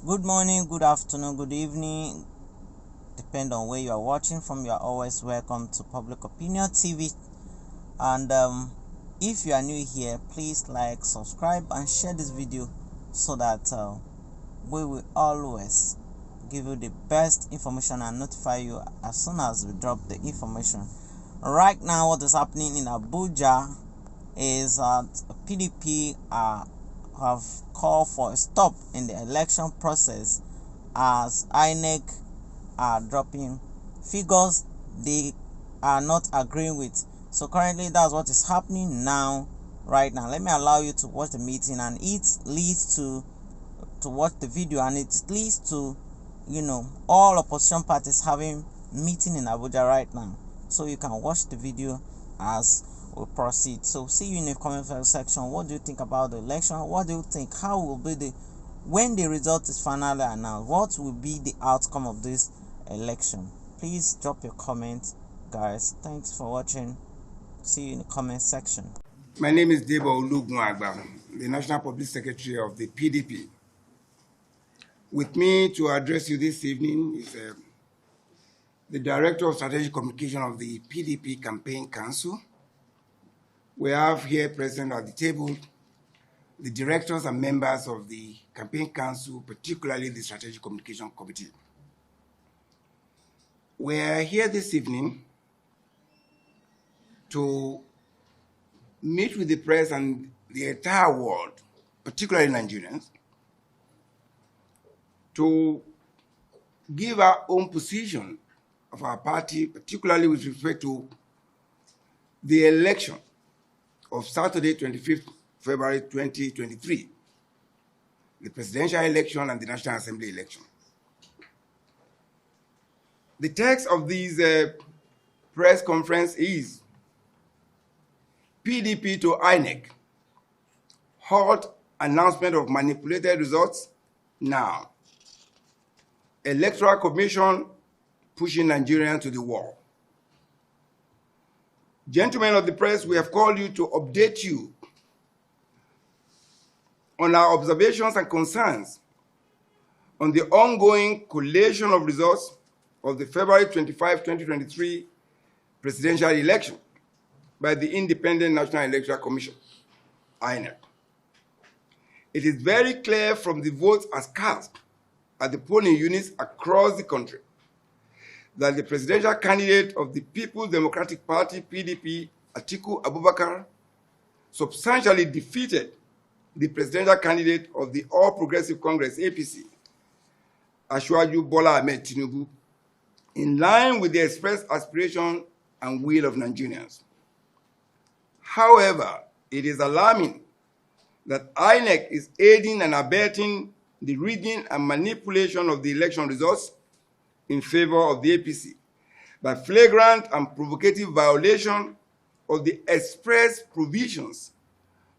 Good morning, good afternoon, good evening, depending on where you are watching from. You are always welcome to Public Opinion TV. And if you are new here, please like, subscribe, and share this video so that we will always give you the best information and notify you as soon as we drop the information. Right now, what is happening in Abuja is that PDP have called for a stop in the election process as INEC are dropping figures they are not agreeing with. So currently that's what is happening now. Right now, let me allow you to watch the meeting, and it leads to watch the video, and it leads to all opposition parties having meeting in Abuja right now. So you can watch the video as we proceed. So see you in the comment section. What do you think about the election? What do you think? How will be the when the result is finally announced? What will be the outcome of this election? Please drop your comments, guys. Thanks for watching. See you in the comment section. My name is Debo Olugunagba, the National Public Secretary of the PDP. With me to address you this evening is the Director of Strategic Communication of the PDP Campaign Council. We have here present at the table the directors and members of the Campaign Council, particularly the Strategic Communication Committee. We are here this evening to meet with the press and the entire world, particularly Nigerians, to give our own position of our party, particularly with respect to the election of Saturday, 25th February 2023, the presidential election and the National Assembly election. The text of this press conference is PDP to INEC, halt announcement of manipulated results now. Electoral Commission pushing Nigerians to the wall. Gentlemen of the press, we have called you to update you on our observations and concerns on the ongoing collation of results of the February 25, 2023 presidential election by the Independent National Electoral Commission, INEC. It is very clear from the votes as cast at the polling units across the country that the presidential candidate of the People's Democratic Party, PDP, Atiku Abubakar, substantially defeated the presidential candidate of the All Progressive Congress, APC, Asiwaju Bola Ahmed Tinubu, in line with the expressed aspiration and will of Nigerians. However, it is alarming that INEC is aiding and abetting the rigging and manipulation of the election results in favor of the APC by flagrant and provocative violation of the express provisions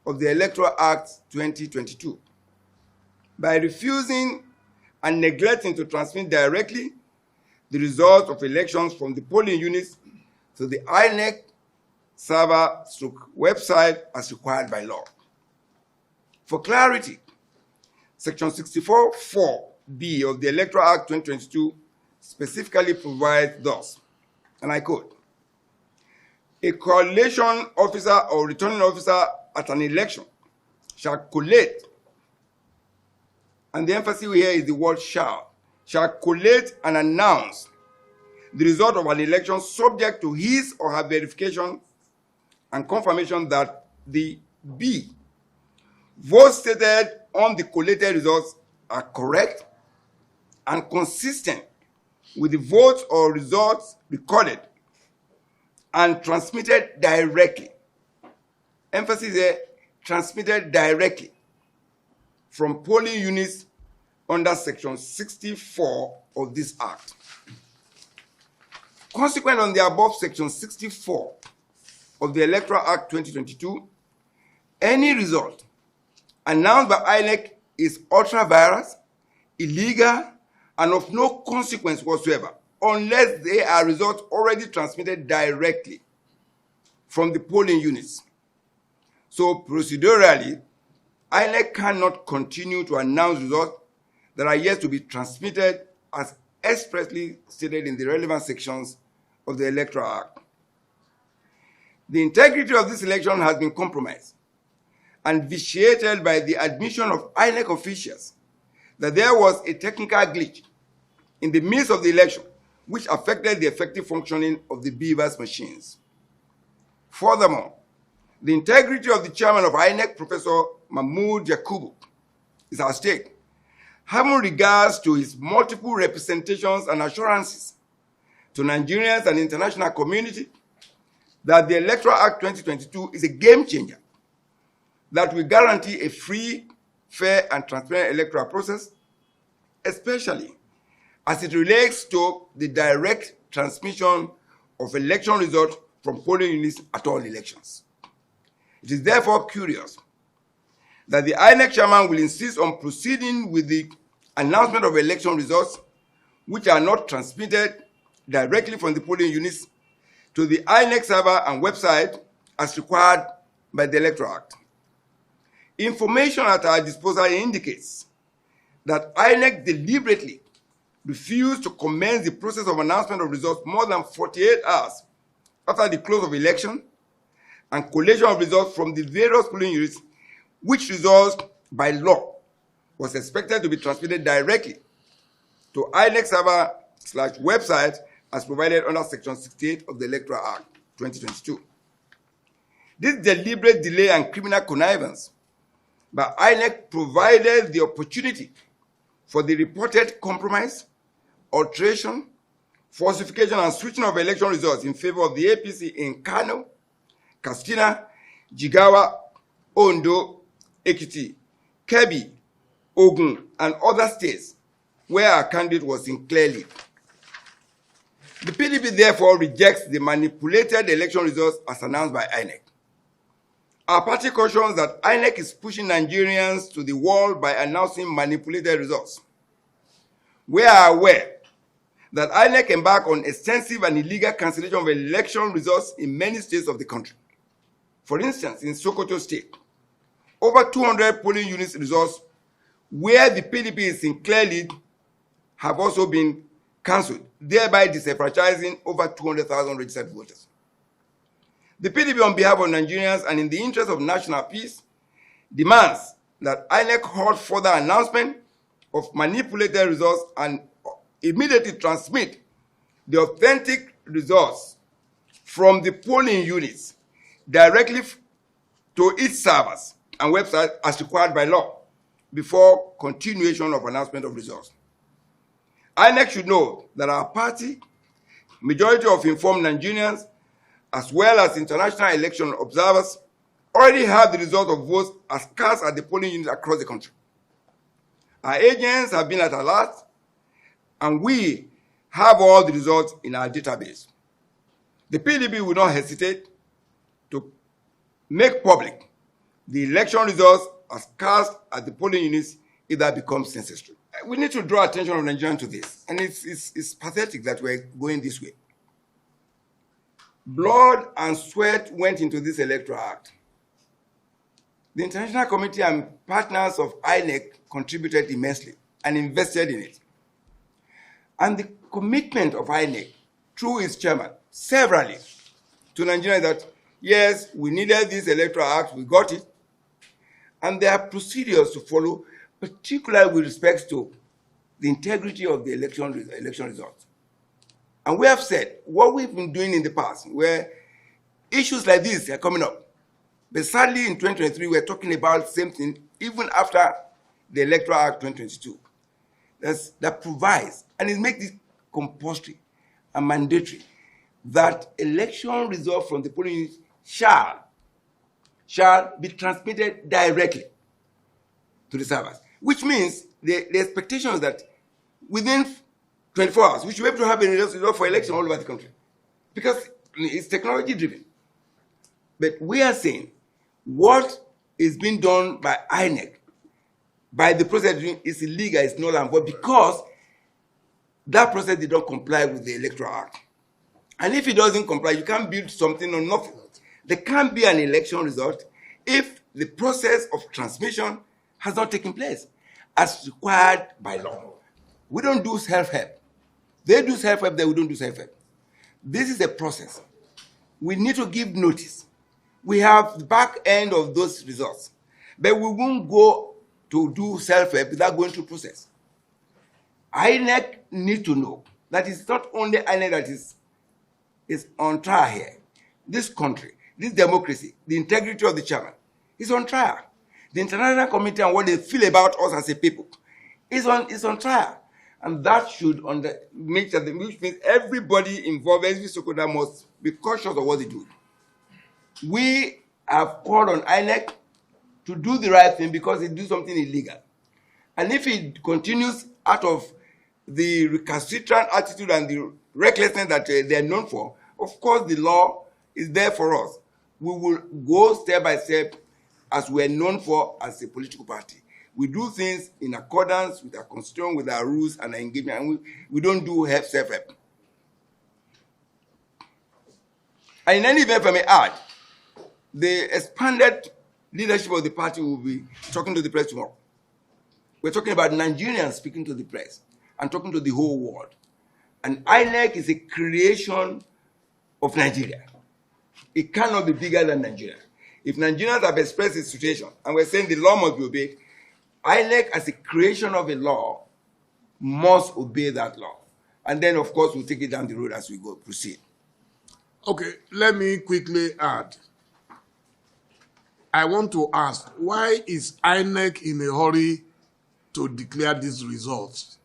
of the Electoral Act 2022 by refusing and neglecting to transmit directly the results of elections from the polling units to the INEC server/website as required by law. For clarity, Section 64(4)(b) of the Electoral Act 2022 specifically provides thus, and I quote, "A collation officer or returning officer at an election shall collate," and the emphasis here is the word shall collate and announce the result of an election subject to his or her verification and confirmation that the B votes stated on the collated results are correct and consistent with the votes or results recorded and transmitted directly. Emphasis here, transmitted directly from polling units under Section 64 of this Act. Consequent on the above Section 64 of the Electoral Act 2022, any result announced by INEC is ultra-virus, illegal, and of no consequence whatsoever unless they are results already transmitted directly from the polling units. So procedurally, INEC cannot continue to announce results that are yet to be transmitted as expressly stated in the relevant sections of the Electoral Act. The integrity of this election has been compromised and vitiated by the admission of INEC officials that there was a technical glitch in the midst of the election which affected the effective functioning of the Beavers machines. Furthermore, the integrity of the chairman of INEC, Professor Mahmoud Yakubu, is at stake, having regards to his multiple representations and assurances to Nigerians and international community that the Electoral Act 2022 is a game changer that will guarantee a free, fair, and transparent electoral process, especially as it relates to the direct transmission of election results from polling units at all elections. It is therefore curious that the INEC chairman will insist on proceeding with the announcement of election results which are not transmitted directly from the polling units to the INEC server and website as required by the Electoral Act. Information at our disposal indicates that INEC deliberately refused to commence the process of announcement of results more than 48 hours after the close of election and collation of results from the various polling units, which results by law was expected to be transmitted directly to INEC server/website as provided under Section 68 of the Electoral Act 2022. This deliberate delay and criminal connivance by INEC provided the opportunity for the reported compromise, alteration, falsification, and switching of election results in favor of the APC in Kano, Katsina, Jigawa, Ondo, Ekiti, Kebbi, Ogun, and other states where our candidate was in clear lead. The PDP therefore rejects the manipulated election results as announced by INEC. Our party cautions that INEC is pushing Nigerians to the wall by announcing manipulated results. We are aware that INEC embarked on extensive and illegal cancellation of election results in many states of the country. For instance, in Sokoto State, over 200 polling units results where the PDP is in clear lead have also been cancelled, thereby disenfranchising over 200,000 registered voters. The PDP, on behalf of Nigerians and in the interest of national peace, demands that INEC hold further announcement of manipulated results and immediately transmit the authentic results from the polling units directly to its servers and websites as required by law before continuation of announcement of results. INEC should know that our party, majority of informed Nigerians, as well as international election observers, already have the result of votes as cast at the polling units across the country. Our agents have been at alert, and we have all the results in our database. The PDP will not hesitate to make public the election results as cast at the polling units if that becomes necessary. We need to draw attention of Nigerians to this, and it's pathetic that we're going this way. Blood and sweat went into this Electoral Act. The international committee and partners of INEC contributed immensely and invested in it. And the commitment of INEC through its chairman severally to Nigeria that, yes, we needed this Electoral Act, we got it, and there are procedures to follow, particularly with respect to the integrity of the election results. And we have said what we've been doing in the past, where issues like this are coming up. But sadly, in 2023, we're talking about the same thing, even after the Electoral Act 2022. That provides, and it makes it compulsory and mandatory, that election results from the polling units shall be transmitted directly to the servers, which means the expectation is that within 24 hours, we should be able to have a result for election all over the country, because it's technology driven. But we are saying what is being done by INEC, by the process is illegal, it's null and void, because that process did not comply with the Electoral Act. And if it doesn't comply, you can't build something on nothing. There can't be an election result if the process of transmission has not taken place. as required by law. We don't do self-help. They do self-help, then we don't do self-help. This is a process. We need to give notice. We have the back end of those results, but we won't go to do self-help without going through process. INEC need to know that it's not only INEC that is on trial here. This country, this democracy, the integrity of the chairman is on trial. The international committee and what they feel about us as a people is on trial. And that should make sure that, which means everybody involved, every stakeholder must be cautious of what they do. We have called on INEC to do the right thing because they do something illegal. And if it continues out of the recalcitrant attitude and the recklessness that they are known for, of course the law is there for us. We will go step by step as we are known for as a political party. We do things in accordance with our constitution, with our rules and our engagement, and we don't do self-help. And in any event, if I may add, the expanded leadership of the party will be talking to the press tomorrow. We're talking about Nigerians speaking to the press and talking to the whole world. And INEC is a creation of Nigeria. It cannot be bigger than Nigeria. If Nigerians have expressed the situation and we're saying the law must be obeyed, INEC as a creation of a law must obey that law. And then, of course, we'll take it down the road as we go proceed. Okay, let me quickly add. I want to ask, why is INEC in a hurry to declare these results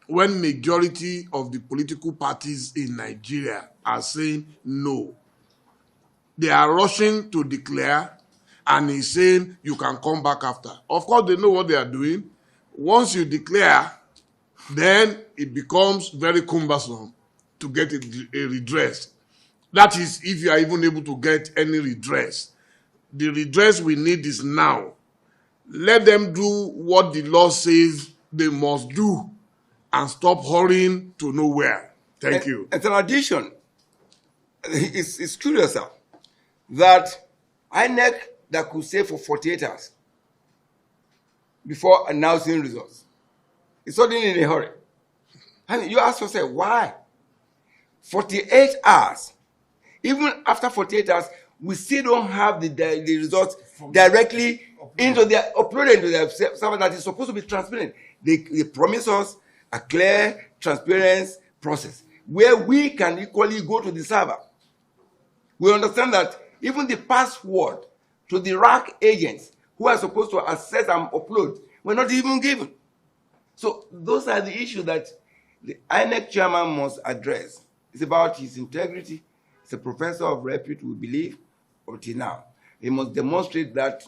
when majority of the political parties in Nigeria are saying no? They are rushing to declare, and he's saying you can come back after. Of course, they know what they are doing. Once you declare, then it becomes very cumbersome to get a redress. That is, if you are even able to get any redress. The redress we need is now. Let them do what the law says they must do and stop hurrying to nowhere. Thank you. As an addition, it's curious that INEC that could say for 48 hours before announcing results is suddenly in a hurry. And you ask yourself, why? 48 hours. Even after 48 hours, we still don't have the results directly uploaded into their server that is supposed to be transparent. They promise us a clear, transparent process where we can equally go to the server. We understand that even the password to the RAC agents who are supposed to access and upload were not even given. So those are the issues that the INEC chairman must address. It's about his integrity. He's a professor of repute, we believe, until now. He must demonstrate that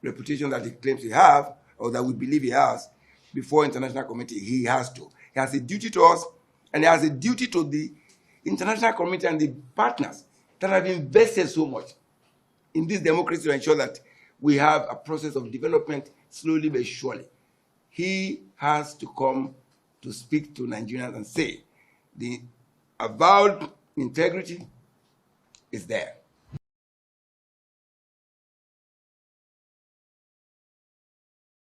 reputation that he claims he has, or that we believe he has, before international committee. He has to. He has a duty to us, and he has a duty to the international committee and the partners that have invested so much in this democracy to ensure that we have a process of development slowly but surely. He has to come to speak to Nigerians and say the avowed integrity is there.